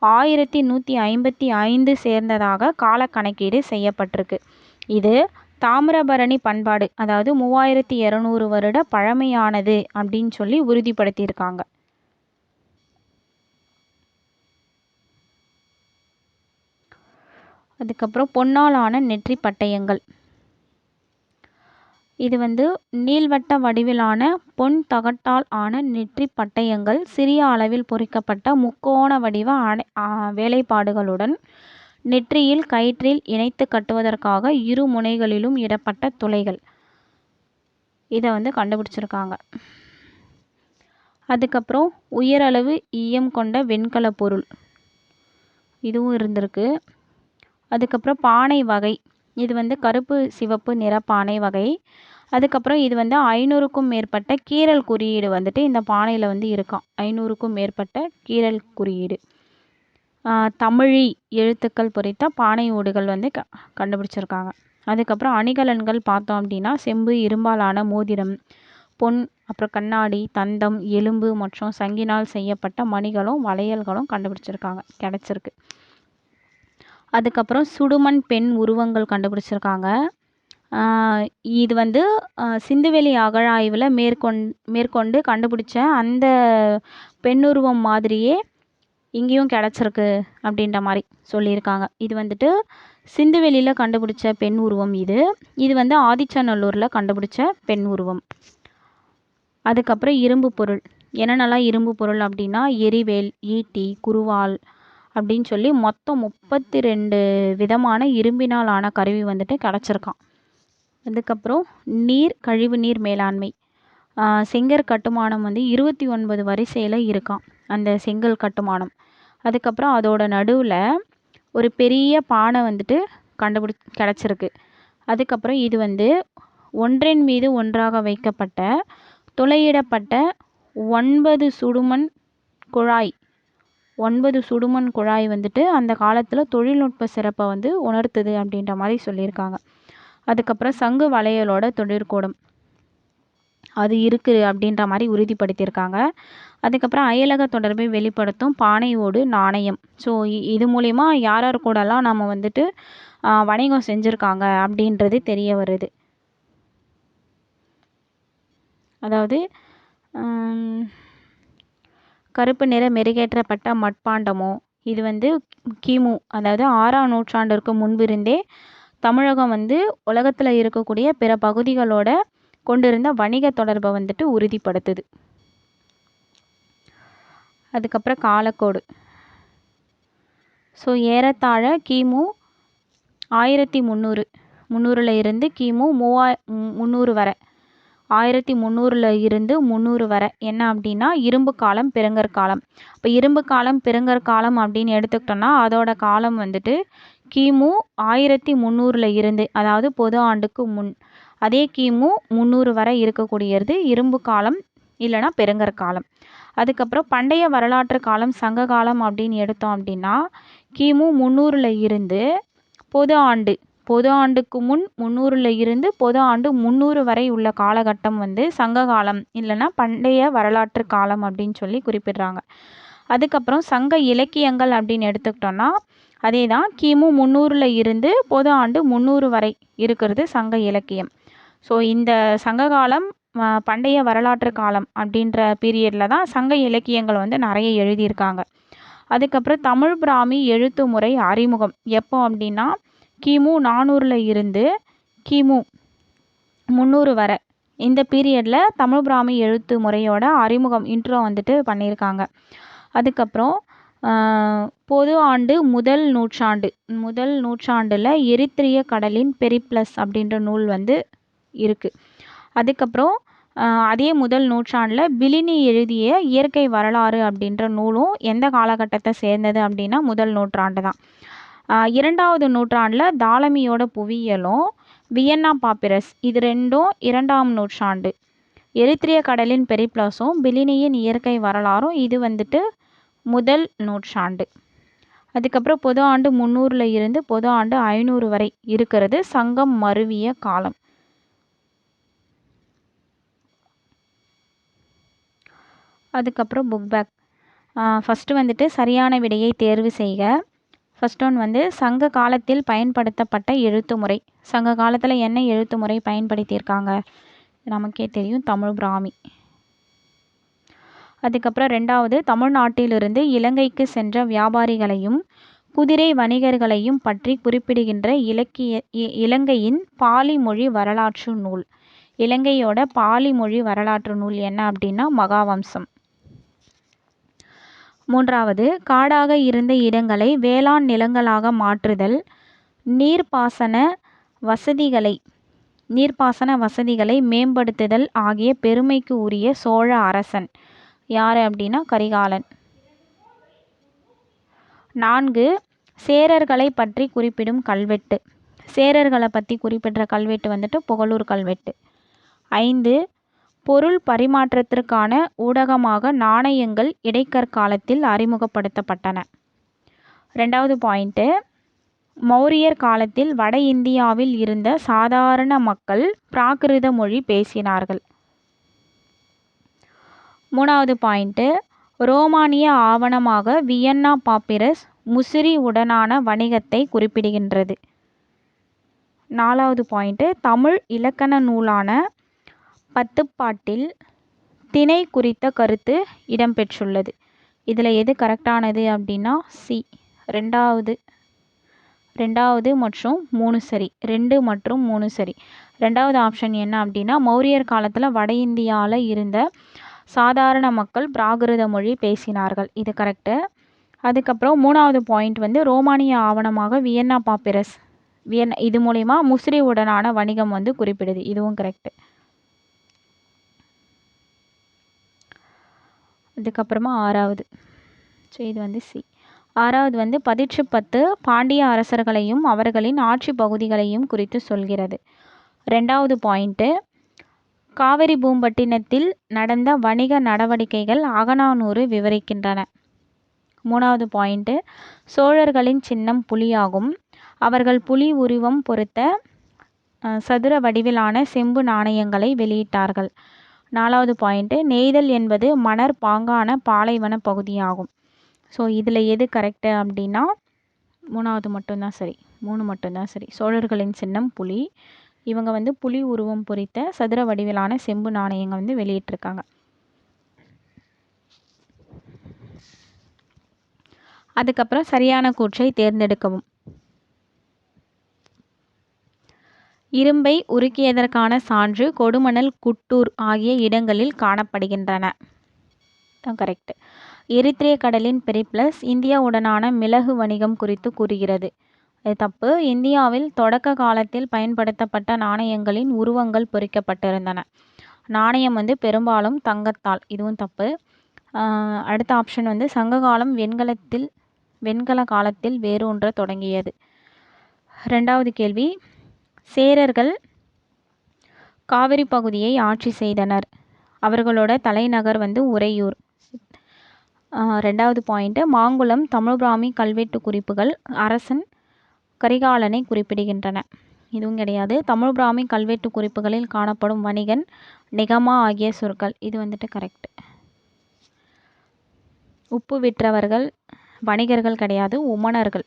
1155 சேர்ந்ததாக கால கணக்கீடு செய்யப்பட்டிருக்கு. இது தாமிரபரணி பண்பாடு, அதாவது 3200 வருட பழமையானது அப்படின்னு சொல்லி உறுதிப்படுத்தியிருக்காங்க. அதுக்கப்புறம் பொன்னால் ஆன நெற்றி பட்டயங்கள். இது வந்து நீள்வட்ட வடிவிலான பொன் தகட்டால் ஆன நெற்றி பட்டயங்கள் சிறிய அளவில் பொறிக்கப்பட்ட முக்கோண வடிவ வேலைப்பாடுகளுடன் நெற்றியில் கயிற்றில் இணைத்து கட்டுவதற்காக இரு முனைகளிலும் இடப்பட்ட துளைகள். இதை வந்து கண்டுபிடிச்சிருக்காங்க. அதுக்கப்புறம் உயரளவு ஈயம் கொண்ட வெண்கல பொருள், இதுவும் இருந்திருக்கு. அதுக்கப்புறம் பானை வகை, இது வந்து கருப்பு சிவப்பு நிற பானை வகை. அதுக்கப்புறம் இது வந்து 500க்கும் மேற்பட்ட கீறல் குறியீடு வந்துட்டு இந்த பானையில் வந்து இருக்காம். 500க்கும் மேற்பட்ட கீறல் குறியீடு. தமிழி எழுத்துக்கள் பொறித்த பானை ஓடுகள் வந்து கண்டுபிடிச்சிருக்காங்க. அதுக்கப்புறம் அணிகலன்கள் பார்த்தோம் அப்படின்னா செம்பு, இரும்பாலான மோதிரம், பொன், அப்புறம் கண்ணாடி, தந்தம், எலும்பு மற்றும் சங்கினால் செய்யப்பட்ட மணிகளும் வளையல்களும் கிடச்சிருக்கு. அதுக்கப்புறம் சுடுமண் பெண் உருவங்கள் கண்டுபிடிச்சிருக்காங்க. இது வந்து சிந்துவெளி அகழாய்வில் மேற்கொண்டு கண்டுபிடிச்ச அந்த பெண்ணுருவம் மாதிரியே இங்கேயும் கிடச்சிருக்கு அப்படின்ற மாதிரி சொல்லியிருக்காங்க. இது வந்துட்டு சிந்துவெளியில் கண்டுபிடிச்ச பெண் உருவம். இது வந்து ஆதிச்சநல்லூரில் கண்டுபிடிச்ச பெண் உருவம். அதுக்கப்புறம் இரும்பு பொருள், என்னென்னலாம் இரும்பு பொருள் அப்படின்னா எரிவேல், ஈட்டி, குருவால் அப்படின்னு சொல்லி மொத்தம் 32 விதமான இரும்பினால் ஆன கருவி வந்துட்டு கிடச்சிருக்கான். அதுக்கப்புறம் கழிவு நீர் மேலாண்மை, செங்கல் கட்டுமானம் வந்து 29 வரிசையில் இருக்கான் அந்த செங்கல் கட்டுமானம். அதுக்கப்புறம் அதோட நடுவில் ஒரு பெரிய பானை வந்துட்டு கிடச்சிருக்கு. அதுக்கப்புறம் இது வந்து ஒன்றின் மீது ஒன்றாக வைக்கப்பட்ட துளையிடப்பட்ட 9 சுடுமண் குழாய் வந்துட்டு அந்த காலத்தில் தொழில்நுட்ப சிறப்பை வந்து உணர்த்துது அப்படின்ற மாதிரி சொல்லியிருக்காங்க. அதுக்கப்புறம் சங்கு வளையலோட தொழிற்கூடம் அது இருக்குது அப்படின்ற மாதிரி உறுதிப்படுத்தியிருக்காங்க. அதுக்கப்புறம் அயலக தொடர்பை வெளிப்படுத்தும் பானை ஓடு நாணயம். ஸோ இது மூலிமா யார் கூடலாம் நம்ம வந்துட்டு வணிகம் செஞ்சுருக்காங்க அப்படின்றது தெரிய வருது. அதாவது கருப்பு நிற மெருகேற்றப்பட்ட மட்பாண்டமோ, இது வந்து கிமு, அதாவது 6ஆம் நூற்றாண்டிற்கு முன்பிருந்தே தமிழகம் வந்து உலகத்தில் இருக்கக்கூடிய பிற பகுதிகளோட கொண்டிருந்த வணிக தொடர்பை வந்துட்டு உறுதிப்படுத்துது. அதுக்கப்புறம் காலக்கோடு. ஸோ ஏறத்தாழ கிமு 1300 இருந்து கிமு 300 வரை, 1300 இருந்து 300 வரை என்ன அப்படின்னா இரும்பு காலம், பெருங்கற்காலம். இப்போ இரும்பு காலம், பெருங்கற்காலம் அப்படின்னு எடுத்துக்கிட்டோம்னா அதோட காலம் வந்துட்டு கிமு 1300 இருந்து, அதாவது பொது ஆண்டுக்கு முன். அதே கிமு 300 வரை இருக்கக்கூடியது இரும்பு காலம் இல்லைனா பெருங்கற்காலம். அதுக்கப்புறம் பண்டைய வரலாற்று காலம், சங்க காலம் அப்படின்னு எடுத்தோம் அப்படின்னா கிமு 300 இருந்து பொது ஆண்டுக்கு முன் 300 இருந்து பொது ஆண்டு 300 வரை உள்ள காலகட்டம் வந்து சங்க காலம் இல்லைன்னா பண்டைய வரலாற்று காலம் அப்படின்னு சொல்லி குறிப்பிடுறாங்க. அதுக்கப்புறம் சங்க இலக்கியங்கள் அப்படின்னு எடுத்துக்கிட்டோம்னா அதே தான், கிமு 300 இருந்து பொது ஆண்டு 300 வரை இருக்கிறது சங்க இலக்கியம். ஸோ இந்த சங்க காலம், பண்டைய வரலாற்று காலம் அப்படின்ற பீரியடில் தான் சங்க இலக்கியங்கள் வந்து நிறைய எழுதியிருக்காங்க. அதுக்கப்புறம் தமிழ் பிராமி எழுத்து முறை அறிமுகம் எப்போ அப்படின்னா கிமு 400 இருந்து கிமு 300 வரை, இந்த பீரியடில் தமிழ் பிராமி எழுத்து முறையோட அறிமுகம் இன்ட்ரோ வந்துட்டு பண்ணியிருக்காங்க. அதுக்கப்புறம் பொது ஆண்டு முதல் நூற்றாண்டில் எரித்திரிய கடலின் பெரிப்ளஸ் அப்படின்ற நூல் வந்து இருக்குது. அதுக்கப்புறம் அதே முதல் நூற்றாண்டில் பிலினி எழுதிய இயற்கை வரலாறு அப்படின்ற நூலும் எந்த காலகட்டத்தை சேர்ந்தது அப்படின்னா முதல் நூற்றாண்டு தான். 2வது நூற்றாண்டில் தாலமியோட புவியியலும் வியன்னா பாப்பிரஸ், இது ரெண்டும் 2ஆம் நூற்றாண்டு. எரித்திரிய கடலின் பெரிப்ளஸும் பிலினியின் இயற்கை வரலாறும் இது வந்துட்டு முதல் நூற்றாண்டு. அதுக்கப்புறம் பொது ஆண்டு 300 இருந்து பொது ஆண்டு 500 வரை இருக்கிறது சங்கம் மருவிய காலம். அதுக்கப்புறம் புக் பேக். ஃபஸ்ட்டு வந்துட்டு சரியான விடையை தேர்வு செய்க. ஃபஸ்ட் ஒன் வந்து சங்க காலத்தில் பயன்படுத்தப்பட்ட எழுத்துமுறை. சங்க காலத்தில் என்ன எழுத்துமுறை பயன்படுத்தியிருக்காங்க? நமக்கே தெரியும், தமிழ் பிராமி. அதுக்கப்புறம் ரெண்டாவது, தமிழ்நாட்டிலிருந்து இலங்கைக்கு சென்ற வியாபாரிகளையும் குதிரை வணிகர்களையும் பற்றி குறிப்பிடுகின்ற இலங்கையின் பாலி மொழி வரலாற்று நூல். இலங்கையோட பாலி மொழி வரலாற்று நூல் என்ன அப்படின்னா மகாவம்சம். மூன்றாவது, காடாக இருந்த இடங்களை வேளாண் நிலங்களாக மாற்றுதல், நீர்ப்பாசன வசதிகளை மேம்படுத்துதல் ஆகிய பெருமைக்கு உரிய சோழ அரசன் யார் அப்படின்னா கரிகாலன். 4, சேரர்களை பற்றி குறிப்பிடும் கல்வெட்டு. சேரர்களை பற்றி குறிப்பிடுற கல்வெட்டு வந்துட்டு புகழூர் கல்வெட்டு. 5, பொருள் பரிமாற்றத்திற்கான ஊடகமாக நாணயங்கள் இடைக்கற்காலத்தில் அறிமுகப்படுத்தப்பட்டன. 2வது பாயிண்ட்டு, மௌரியர் காலத்தில் வட இந்தியாவில் இருந்த சாதாரண மக்கள் பிராகிருத மொழி பேசினார்கள். 3வது பாயிண்ட்டு, ரோமானிய ஆவணமாக வியன்னா பாப்பிரஸ் முசிறி உடனான வணிகத்தை குறிப்பிடுகின்றது. 4வது பாயிண்ட்டு, தமிழ் இலக்கண நூலான பத்துப்பாட்டில் திணை குறித்த கருத்து இடம்பெற்றுள்ளது. இதில் எது கரெக்டானது அப்படின்னா சி, ரெண்டாவது மற்றும் 3 சரி. 2 மற்றும் 3 சரி. 2வது ஆப்ஷன் என்ன அப்படின்னா மௌரியர் காலத்தில் வட இந்தியாவில் இருந்த சாதாரண மக்கள் பிராகிருத மொழி பேசினார்கள். இது கரெக்டு. அதுக்கப்புறம் 3வது பாயிண்ட் வந்து ரோமானிய ஆவணமாக வியன்னா பாப்பிரஸ், இது மூலிமா முசிறி உடனான வணிகம் வந்து குறிப்பிடுது. இதுவும் கரெக்டு. அதுக்கப்புறமா 6வது, ஸோ இது வந்து சி. 6வது வந்து 10 பாண்டிய அரசர்களையும் அவர்களின் ஆட்சி பகுதிகளையும் குறித்து சொல்கிறது. 2வது பாயிண்ட்டு, காவிரி பூம்பட்டினத்தில் நடந்த வணிக நடவடிக்கைகள் அகநானூறு விவரிக்கின்றன. 3வது பாயிண்ட்டு, சோழர்களின் சின்னம் புலியாகும். அவர்கள் புலி உருவம் பொறித்த சதுர வடிவிலான செம்பு நாணயங்களை வெளியிட்டார்கள். 4வது பாயிண்ட்டு, நெய்தல் என்பது மணற் பாங்கான பாலைவன பகுதியாகும். ஸோ இதில் எது கரெக்டு அப்படின்னா 3வது மட்டும்தான் சரி. 3 மட்டும்தான் சரி. சோழர்களின் சின்னம் புலி, இவங்க வந்து புலி உருவம் பொறித்த சதுர வடிவிலான செம்பு நாணயங்கள் வந்து வெளியிட்டிருக்காங்க. அதுக்கப்புறம் சரியான கூற்றை தேர்ந்தெடுக்கவும். இரும்பை உருக்கியதற்கான சான்று கொடுமணல், குட்டூர் ஆகிய இடங்களில் காணப்படுகின்றன. தான் கரெக்டு. எரித்ரே கடலின் பெரிப்ளஸ் இந்தியாவுடனான மிளகு வணிகம் குறித்து கூறுகிறது. அது தப்பு. இந்தியாவில் தொடக்க காலத்தில் பயன்படுத்தப்பட்ட நாணயங்களின் உருவங்கள் பொறிக்கப்பட்டிருந்தன. நாணயம் வந்து பெரும்பாலும் தங்கத்தால். இதுவும் தப்பு. அடுத்த ஆப்ஷன் வந்து சங்ககாலம் வெண்கல காலத்தில் வேரூன்ற தொடங்கியது. 2வது கேள்வி, சேரர்கள் காவிரி பகுதியை ஆட்சி செய்தனர். அவர்களோட தலைநகர் வந்து உறையூர். 2வது பாயிண்ட்டு, மாங்குளம் தமிழ் பிராமி கல்வெட்டு குறிப்புகள் அரசன் கரிகாலனை குறிப்பிடுகின்றன. இதுவும் கிடையாது. தமிழ் பிராமி கல்வெட்டு குறிப்புகளில் காணப்படும் வணிகன், நிகமா ஆகிய சொற்கள். இது வந்துட்டு கரெக்டு. உப்பு விற்றவர்கள் வணிகர்கள் கிடையாது, உமணர்கள்.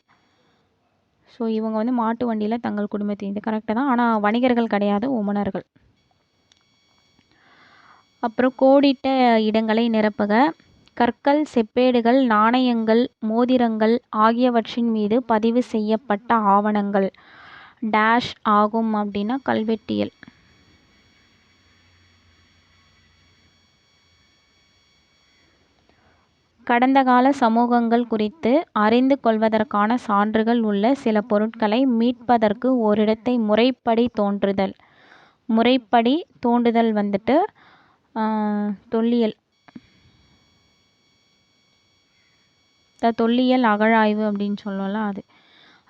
ஸோ இவங்க வந்து மாட்டு வண்டியில் தங்கள் குடும்பத்தை, இது கரெக்டு தான், ஆனால் வணிகர்கள் கிடையாது, உமணர்கள். அப்புறம் கோடிட்ட இடங்களை நிரப்புக. கற்கள், செப்பேடுகள், நாணயங்கள், மோதிரங்கள் ஆகியவற்றின் மீது பதிவு செய்யப்பட்ட ஆவணங்கள் டேஷ் ஆகும் அப்படின்னா கல்வெட்டியல். கடந்த கால சமூகங்கள் குறித்து அறிந்து கொள்வதற்கான சான்றுகள் உள்ள சில பொருட்களை மீட்பதற்கு ஓரிடத்தை முறைப்படி தோண்டுதல் வந்துட்டு தொல்லியல் அகழாய்வு அப்படின்னு சொல்லலாம் அது.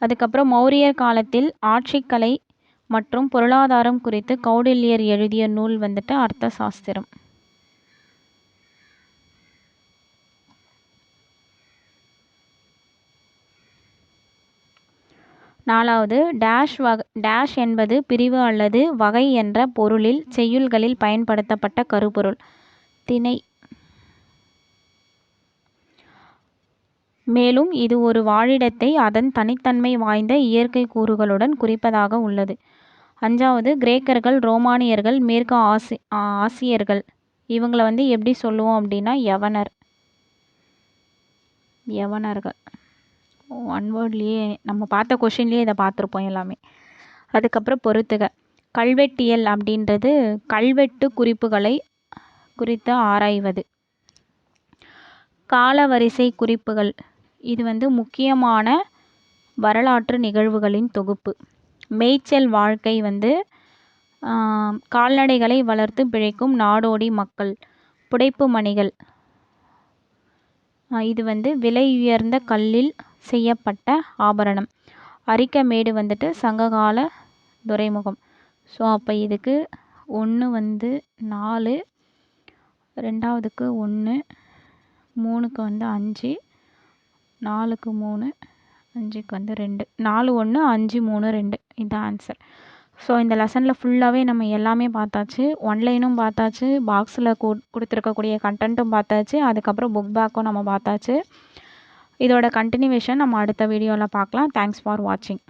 அதுக்கப்புறம் மௌரியர் காலத்தில் ஆட்சிக்கலை மற்றும் பொருளாதாரம் குறித்து கௌடில்யர் எழுதிய நூல் வந்துட்டு அர்த்த சாஸ்திரம். 4வது, டேஷ் என்பது பிரிவு அல்லது வகை என்ற பொருளில் செய்யுள்களில் பயன்படுத்தப்பட்ட கருப்பொருள். திணை. மேலும் இது ஒரு வாழிடத்தை அதன் தனித்தன்மை வாய்ந்த இயற்கை கூறுகளுடன் குறிப்பதாக உள்ளது. 5வது, கிரேக்கர்கள், ரோமானியர்கள், மேற்கு ஆசியர்கள் இவங்களை வந்து எப்படி சொல்லுவோம் அப்படின்னா யவனர்கள். ஒன் வேர்ட்லேயே நம்ம பார்த்த கொஷின்லேயே இதை பார்த்துருப்போம் எல்லாமே. அதுக்கப்புறம் பொறுத்துக. கல்வெட்டியல் அப்படின்றது கல்வெட்டு குறிப்புகளை குறித்து ஆராய்வது. காலவரிசை குறிப்புகள் இது வந்து முக்கியமான வரலாற்று நிகழ்வுகளின் தொகுப்பு. மேய்ச்சல் வாழ்க்கை வந்து கால்நடைகளை வளர்த்து பிழைக்கும் நாடோடி மக்கள். புடைப்பு மணிகள் இது வந்து விலை உயர்ந்த கல்லில் செய்யப்பட்ட ஆபரணம். அரிக்கமேடு வந்துட்டு சங்ககால துறைமுகம். ஸோ அப்போ இதுக்கு 1 வந்து 4, 2வதுக்கு 1, 3க்கு வந்து 5, 4க்கு 3, 5க்கு வந்து 2, 4 1 5 3 2 இதுதான் ஆன்சர். ஸோ இந்த லெசனில் ஃபுல்லாகவே நம்ம எல்லாமே பார்த்தாச்சு. ஒன்லைனும் பார்த்தாச்சு, பாக்ஸில் கொடுத்துருக்கக்கூடிய கண்டென்ட்டும் பார்த்தாச்சு, அதுக்கப்புறம் புக் பேக்கும் நம்ம பார்த்தாச்சு. இதோட கண்டினியூவேஷன் நம்ம அடுத்த வீடியோவில் பார்க்கலாம். தேங்க்ஸ் ஃபார் வாட்சிங்.